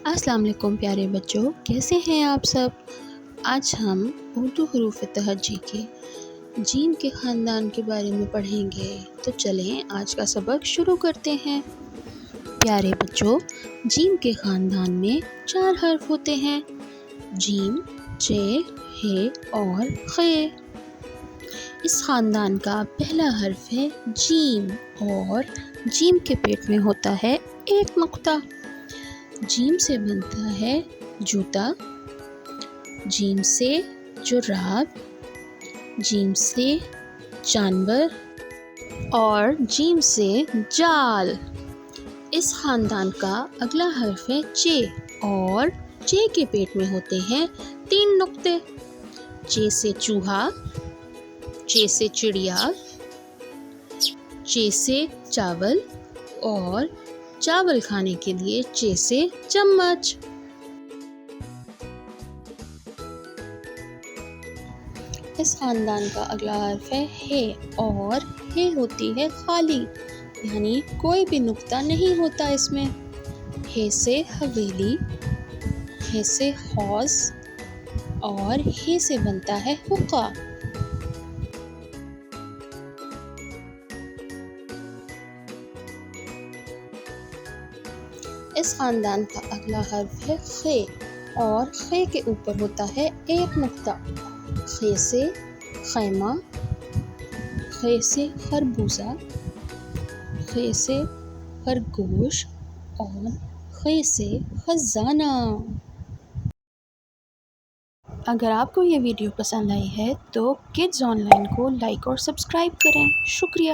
السلام علیکم پیارے بچوں، کیسے ہیں آپ سب؟ آج ہم اردو حروف تہجی کے جیم کے خاندان کے بارے میں پڑھیں گے، تو چلیں آج کا سبق شروع کرتے ہیں۔ پیارے بچوں، جیم کے خاندان میں 4 حرف ہوتے ہیں: جیم، ج، ح اور خ۔ اس خاندان کا پہلا حرف ہے جیم اور جیم کے پیٹ میں ہوتا ہے ایک نقطہ۔ جیم سے بنتا ہے جوتا، جیم سے جراب، جیم سے جانور اور جیم سے جال۔ اس خاندان کا اگلا حرف ہے چ اور چ کے پیٹ میں ہوتے ہیں 3 نقطے: چ سے چوہا، چ سے چڑیا، چ سے چاول اور چاول کھانے کے لیے چ سے چمچ۔ اس خاندان کا اگلا حرف ہے ہ اور ہ ہوتی ہے خالی، یعنی کوئی بھی نقطہ نہیں ہوتا اس میں۔ ہ سے حویلی، ہ سے حوض اور ہ سے بنتا ہے حقہ۔ اس خاندان کا اگلا حرف ہے خ اور خ کے اوپر ہوتا ہے ایک نقطہ۔ خ سے خیمہ، خ سے خربوزہ، خ سے خرگوش اور خ سے خزانہ۔ اگر آپ کو یہ ویڈیو پسند آئی ہے تو کڈز آن لائن کو لائک اور سبسکرائب کریں۔ شکریہ۔